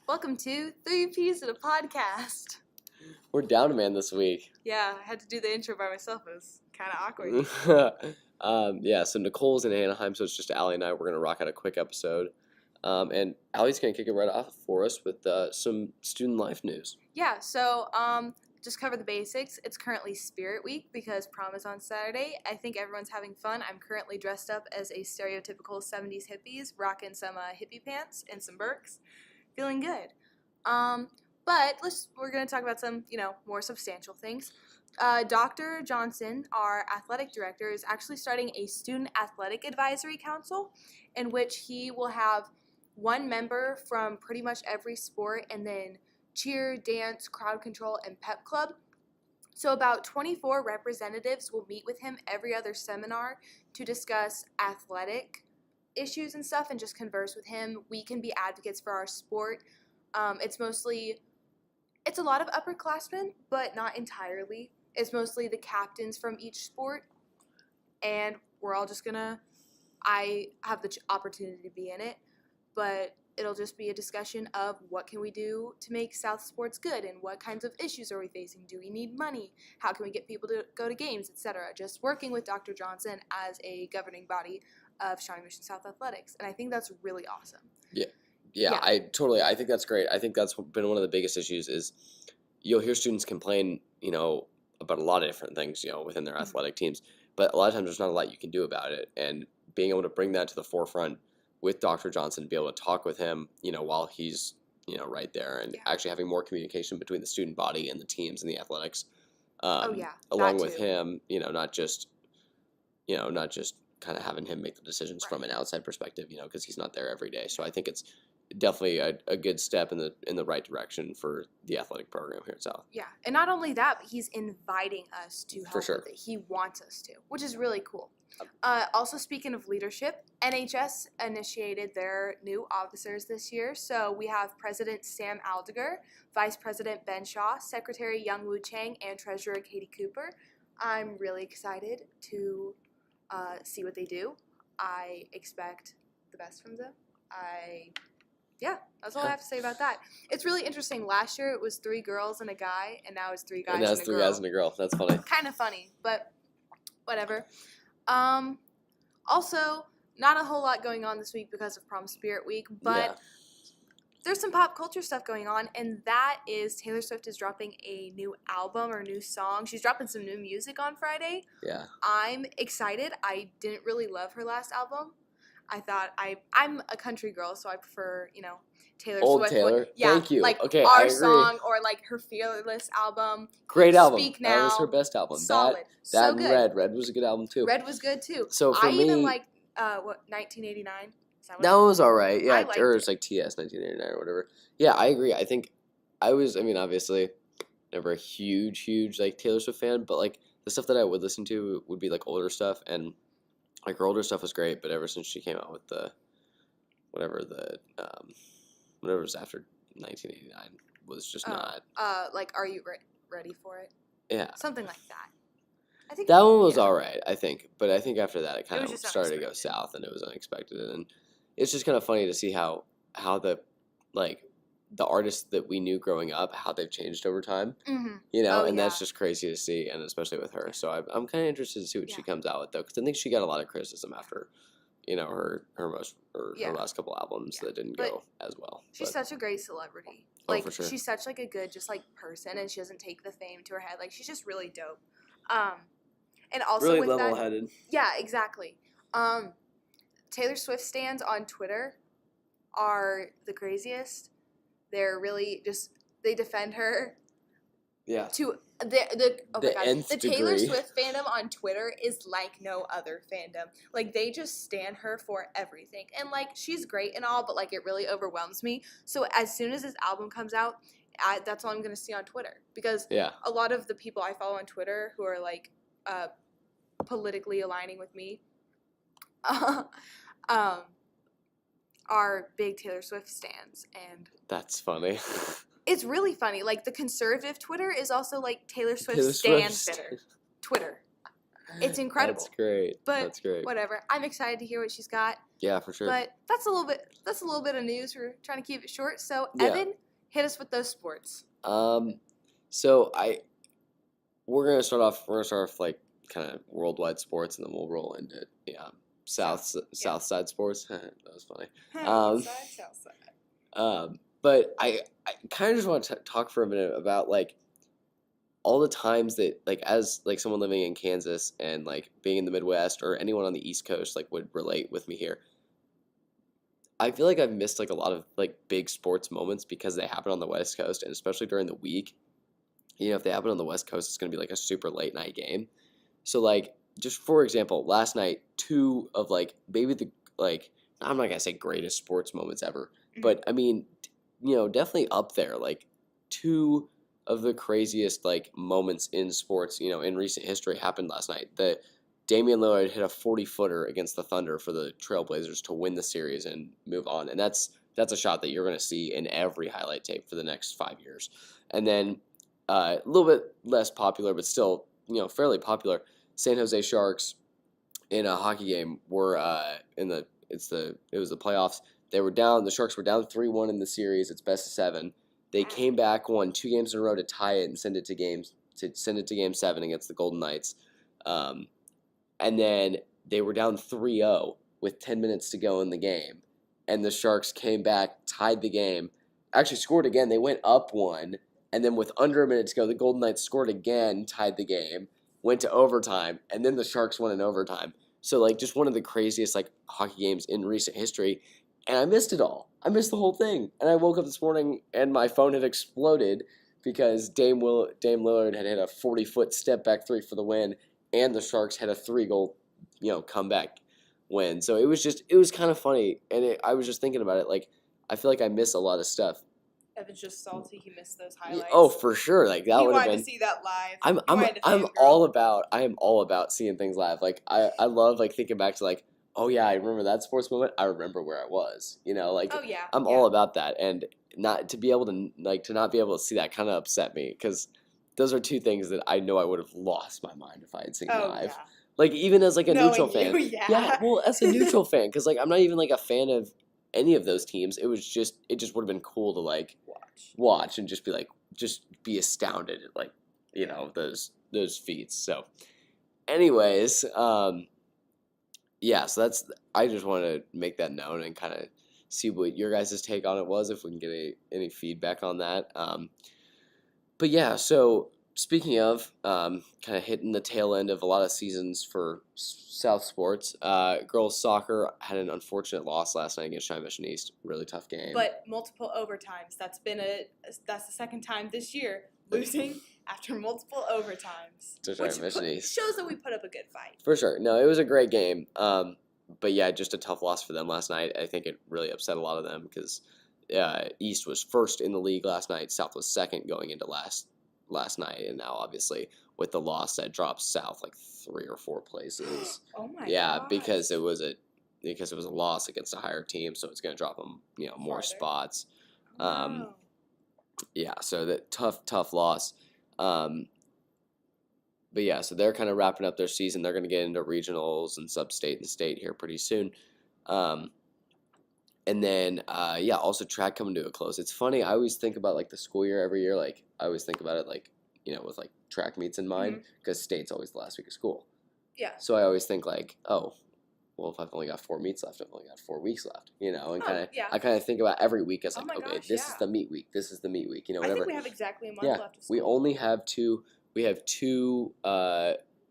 Welcome to 3Ps in a Podcast. We're down a man this week. Yeah, I had to do the intro by myself. It was kind of awkward. So Nicole's in Anaheim, so it's just Allie and I. We're going to rock out a quick episode. And Allie's going to kick it right off for us with some student life news. Yeah, so just cover the basics. It's currently Spirit Week because prom is on Saturday. I think everyone's having fun. I'm currently dressed up as a stereotypical 70s hippies, rocking some hippie pants and some Birks. Feeling good. But we're going to talk about some, more substantial things. Dr. Johnson, our athletic director, is actually starting a student athletic advisory council in which he will have one member from pretty much every sport and then cheer, dance, crowd control, and pep club. So about 24 representatives will meet with him every other seminar to discuss athletic issues and stuff and just converse with him. We can be advocates for our sport. It's a lot of upperclassmen, but not entirely. It's mostly the captains from each sport, and we're all just I have the opportunity to be in it, but it'll just be a discussion of what can we do to make South sports good and what kinds of issues are we facing. Do we need money? How can we get people to go to games, etc. Just working with Dr. Johnson as a governing body of Shawnee Mission South Athletics, and I think that's really awesome. Yeah, I think that's great. I think that's been one of the biggest issues is you'll hear students complain, about a lot of different things, within their athletic teams, but a lot of times there's not a lot you can do about it, and being able to bring that to the forefront with Dr. Johnson, be able to talk with him, while he's, right there, and actually having more communication between the student body and the teams and the athletics, along with him, not just kind of having him make the decisions from an outside perspective, because he's not there every day. So I think it's definitely a good step in the right direction for the athletic program here at South. Yeah, and not only that, but he's inviting us to help with it. He wants us to, which is really cool. Also, speaking of leadership, NHS initiated their new officers this year. So we have President Sam Aldiger, Vice President Ben Shaw, Secretary Youngwoo Chang, and Treasurer Katie Cooper. I'm really excited to see what they do. I expect the best from them. That's all I have to say about that. It's really interesting. Last year it was 3 girls and a guy, and now it's 3 guys and a girl. And now it's 3 guys and a girl. That's funny. Kind of funny, but whatever. Also, not a whole lot going on this week because of Prom Spirit Week, but there's some pop culture stuff going on, and that is Taylor Swift is dropping a new album or new song. She's dropping some new music on Friday. Yeah. I'm excited. I didn't really love her last album. I thought I'm a country girl, so I prefer, Taylor Swift. Taylor. Yeah, thank you. Like okay, Our Song or like her Fearless album. Great album. Speak Now. That was her best album. Solid. That so and good. Red was a good album too. Red was good too. So for I me, even liked 1989. That one was all right. Yeah, or it's like TS 1989 or whatever. Yeah, I agree. I think obviously never a huge like Taylor Swift fan, but like the stuff that I would listen to would be like older stuff, and like her older stuff was great, but ever since she came out with whatever was after 1989 was just not. Like Are You Ready for It? Yeah. Something like that. I think that one was all right, I think, but I think after that it kind of started to go south, and it was unexpected, and it's just kind of funny to see how the artists that we knew growing up, how they've changed over time, and that's just crazy to see, and especially with her. So I'm kind of interested to see what she comes out with, though, because I think she got a lot of criticism after, her last couple albums that didn't go as well. She's such a great celebrity. For sure. She's such like a good person, and she doesn't take the fame to her head. Like, she's just really dope. And also really with level-headed. Yeah, exactly. Taylor Swift stans on Twitter are the craziest. They're really they defend her. Yeah. To the Taylor degree. Swift fandom on Twitter is like no other fandom. Like, they just stan her for everything. And like, she's great and all, but like, it really overwhelms me. So as soon as this album comes out, that's all I'm going to see on Twitter, because a lot of the people I follow on Twitter who are like politically aligning with me are big Taylor Swift stans, and that's funny. It's really funny. Like, the conservative Twitter is also like Taylor Swift stan Twitter. It's incredible. That's great. But That's great. whatever. I'm excited to hear what she's got. Yeah, for sure. But that's a little bit of news. We're trying to keep it short. So Yeah. Evan, hit us with those sports. So we're gonna start off like kind of worldwide sports, and then we'll roll into south side sports. That was funny. South side. But I kind of just want to talk for a minute about like all the times that like as like someone living in Kansas and like being in the Midwest or anyone on the East Coast like would relate with me here. I feel like I've missed like a lot of like big sports moments because they happen on the West Coast, and especially during the week. If they happen on the West Coast, it's going to be like a super late night game. So like just for example, last night, two of like maybe the like I'm not going to say greatest sports moments ever, but I mean, definitely up there, like two of the craziest like moments in sports, in recent history happened last night. The Damian Lillard hit a 40-footer against the Thunder for the Trailblazers to win the series and move on. And that's a shot that you're going to see in every highlight tape for the next 5 years. And then a little bit less popular, but still, fairly popular, San Jose Sharks in a hockey game were it was the playoffs. They were down. The Sharks were down 3-1 in the series. It's best of 7. They came back, won 2 games in a row to tie it and send it to game 7 against the Golden Knights. And then they were down 3-0 with 10 minutes to go in the game. And the Sharks came back, tied the game, actually scored again. They went up 1. And then with under a minute to go, the Golden Knights scored again, tied the game, went to overtime, and then the Sharks won in overtime. So, like, just one of the craziest, like, hockey games in recent history. And I missed it all. I missed the whole thing. And I woke up this morning, and my phone had exploded because Dame Lillard had hit a 40-foot step-back 3 for the win, and the Sharks had a 3-goal, comeback win. So it was kind of funny, and I was just thinking about it. Like, I feel like I miss a lot of stuff. Evan's just salty. He missed those highlights. Oh, for sure. Like that would have been. He wanted to see that live. I am all about seeing things live. Like I love like thinking back to like, oh yeah, I remember that sports moment. I remember where I was. Like oh yeah. I'm all about that, and not to be able to not be able to see that kind of upset me because those are two things that I know I would have lost my mind if I had seen live. Yeah. Like even as like a neutral fan. Yeah. Well, as a neutral fan, because like I'm not even like a fan of any of those teams. It just would have been cool to like watch and just be astounded at like those feats. So anyways, yeah, so that's I just want to make that known and kind of see what your guys' take on it was, if we can get any feedback on that. But yeah, so speaking of kind of hitting the tail end of a lot of seasons for South sports, girls soccer had an unfortunate loss last night against China Mission East. Really tough game. But multiple overtimes. That's the second time this year losing after multiple overtimes. To China Mission East. Shows that we put up a good fight. For sure. No, it was a great game. But yeah, just a tough loss for them last night. I think it really upset a lot of them because East was first in the league last night. South was second going into last night, and now obviously with the loss that drops South like 3 or 4 places. Oh my yeah, gosh. because it was a loss against a higher team, so it's going to drop them more Farther. spots. Oh. Yeah, so that tough loss. But yeah, so they're kind of wrapping up their season. They're going to get into regionals and sub-state and state here pretty soon. And then, yeah, also track coming to a close. It's funny, I always think about, like, the school year every year. Like, I always think about it, like, with, like, track meets in mind, because state's always the last week of school. Yeah. So I always think, like, oh, well, if I've only got 4 meets left, I've only got 4 weeks left, and I kind of think about every week as, like, okay, this is the meet week, this is the meet week, whatever. I think we have exactly a month left of school. We only have two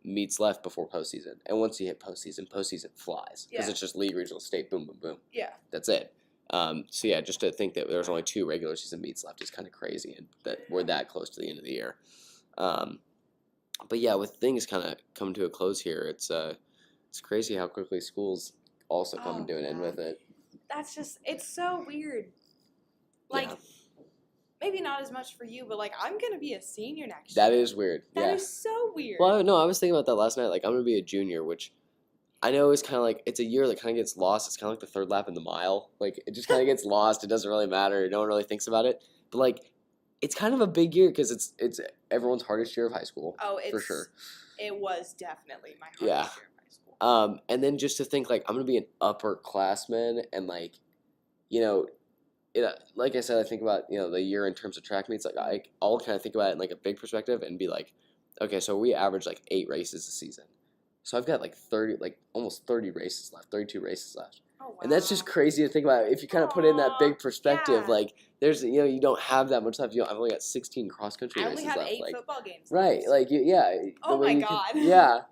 meets left before postseason. And once you hit postseason flies. Because it's just league, regional, state, boom, boom, boom. Yeah. That's it. So yeah, just to think that there's only 2 regular season meets left is kind of crazy, and that we're that close to the end of the year. But yeah, with things kind of coming to a close here, it's crazy how quickly schools also come to an end with it. That's just, it's so weird. Like, maybe not as much for you, but like I'm gonna be a senior next year. That is weird. That is so weird. Well, no, I was thinking about that last night. Like, I'm gonna be a junior, which I know is kind of like, it's a year that kind of gets lost. It's kind of like the third lap in the mile. Like, it just kind of gets lost. It doesn't really matter. No one really thinks about it. But like, it's kind of a big year because it's everyone's hardest year of high school. Oh, it's for sure. It was definitely my hardest Yeah. year of high school. And then just to think, like, I'm going to be an upperclassman and, like, you know, like I said, I think about, the year in terms of track meets. Like, I'll kind of think about it in, like, a big perspective and be like, okay, so we average, like, 8 races a season. So I've got, like, almost 30 races left, 32 races left. Oh, wow. And that's just crazy to think about. If you kind of put it in that big perspective, yeah. like, there's, you don't have that much left. I've only got 16 cross-country I races only have left. 8 like, football games right, left. like, yeah. Oh, my God. Yeah.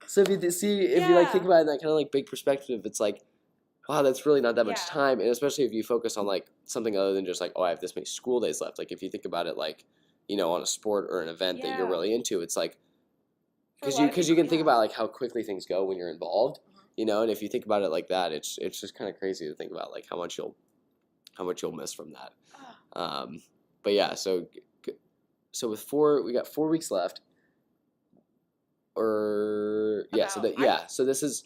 So if you like, think Yeah. about it in that kind of, like, big perspective, it's like, wow, that's really not that much Yeah. time. And especially if you focus on, like, something other than just, like, oh, I have this many school days left. Like, if you think about it, like, on a sport or an event that you're Yeah. really into, it's like, For a because lot of you people, can think yeah. about, like, how quickly things go when you're involved, Mhm. and if you think about it like that, it's just kind of crazy to think about, like, how much you'll miss from that. But yeah, so we got 4 weeks left, or yeah, so this is.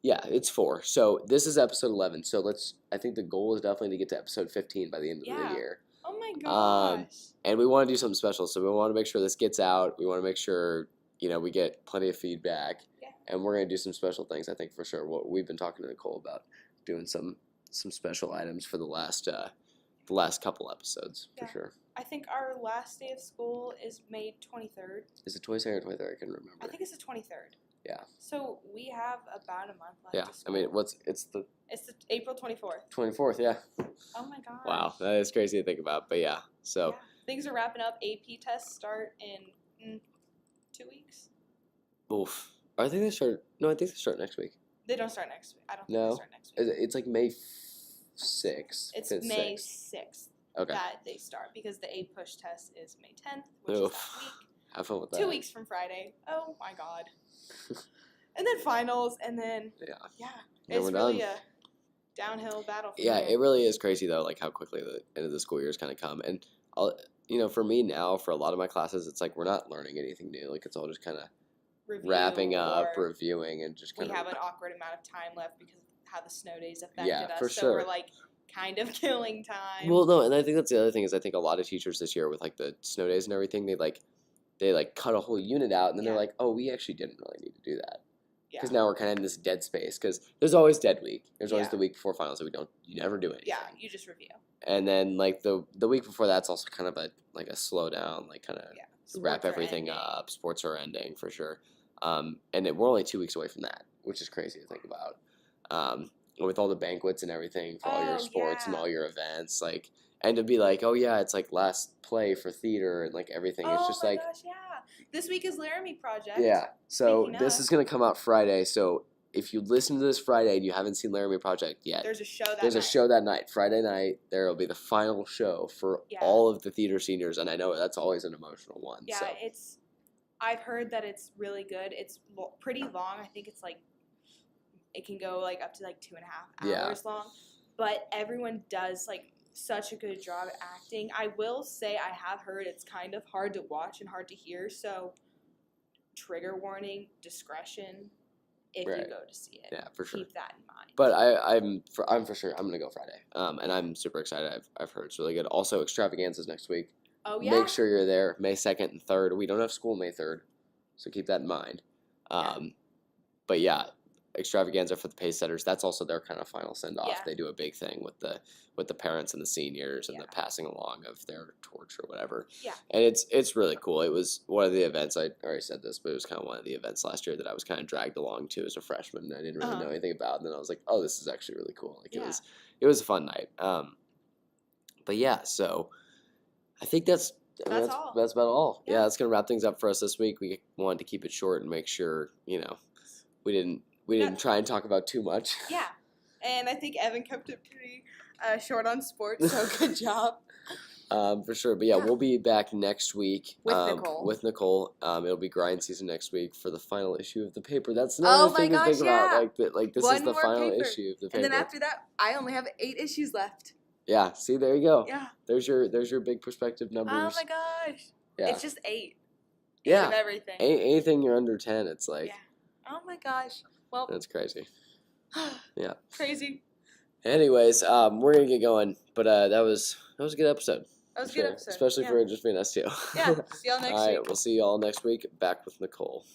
Yeah, it's 4. So this is episode 11. So I think the goal is definitely to get to episode 15 by the end of the year. Oh my gosh. And we want to do something special. So we want to make sure this gets out. We want to make sure, we get plenty of feedback. Yeah. And we're going to do some special things, I think, for sure. We've been talking to Nicole about doing some special items for the last couple episodes, for sure. I think our last day of school is May 23rd. Is it 22nd or 23rd? I can remember. I think it's the 23rd. Yeah. So we have about a month left. Yeah. To school. I mean, it's the April 24th. 24th, yeah. Oh my gosh. Wow, that is crazy to think about. But yeah, so. Yeah. Things are wrapping up. AP tests start in 2 weeks. Oof. I think they start. No, I think they start next week. They don't start next week. I don't think No? they start next week. It's like May 6th. It's May 6th Okay. that they start because the A push test is May 10th, which is Oof. that week. Have fun with that. 2 weeks from Friday. Oh my God. And then finals, and then Yeah. it's we're really done. a downhill battle. From Yeah, there. it really is crazy though, like how quickly the end of the school year is kind of come. And for me now, for a lot of my classes, it's like we're not learning anything new. Like it's all just kind of Review, wrapping up, or reviewing, and just we kind have of. an awkward amount of time left because of how the snow days affected Yeah, us. for so sure. we're like kind of killing time. Well, no, and I think that's the other thing is I think a lot of teachers this year with like the snow days and everything, they cut a whole unit out, and then they're like, oh, we actually didn't really need to do that. Because now we're kind of in this dead space. Because there's always dead week. There's always the week before finals that you never do anything. Yeah, you just review. And then like the week before that's also kind of a slowdown, like kind of wrap everything up. Sports are ending for sure. And we're only 2 weeks away from that, which is crazy to think about. With all the banquets and everything for all your sports and all your events, like, and to be like, oh yeah, it's like last play for theater and like everything. It's just like. Gosh, yeah. This week is Laramie Project. Yeah. So Speaking this of. is gonna come out Friday. So if you listen to this Friday and you haven't seen Laramie Project yet, There's a show that there's night. a show that night. Friday night, there will be the final show for all of the theater seniors, and I know that's always an emotional one. Yeah, so. I've heard that it's really good. It's pretty long. I think it's like it can go like up to like 2.5 hours long. But everyone does like such a good job at acting. I will say I have heard it's kind of hard to watch and hard to hear. So trigger warning, discretion. If you go to see it, Yeah, for sure. Keep that in mind. But I'm for sure I'm gonna go Friday. And I'm super excited. I've heard it's really good. Also, Extravaganza's next week. Oh yeah. Make sure you're there May 2nd and 3rd. We don't have school May 3rd, so keep that in mind. But yeah, Extravaganza for the pace setters. That's also their kind of final send off. Yeah. They do a big thing with the parents and the seniors and the passing along of their torch or whatever. Yeah. And it's really cool. It was one of the events. I already said this, but it was kind of one of the events last year that I was kind of dragged along to as a freshman. And I didn't really know anything about. And then I was like, oh, this is actually really cool. Like it was a fun night. But yeah, so I think that's all. That's about all. Yeah. Yeah, that's gonna wrap things up for us this week. We wanted to keep it short and make sure we didn't try and talk about too much. Yeah, and I think Evan kept it pretty short on sports, so good job. For sure. But yeah, we'll be back next week with Nicole. It'll be grind season next week for the final issue of the paper. That's another thing to think about. Like this One is the more final paper. issue of the paper. And then after that, I only have 8 issues left. Yeah. See, there you go. Yeah. There's your big perspective numbers. Oh my gosh. Yeah. It's just 8. Yeah. Of everything. Anything you're under 10, it's like. Yeah. Oh my gosh. Well. That's crazy. Yeah. Crazy. Anyways, we're gonna get going, but that was a good episode. That was a good episode. Especially for just being us two. Yeah. See y'all next week. All right, we'll see y'all next week. Back with Nicole.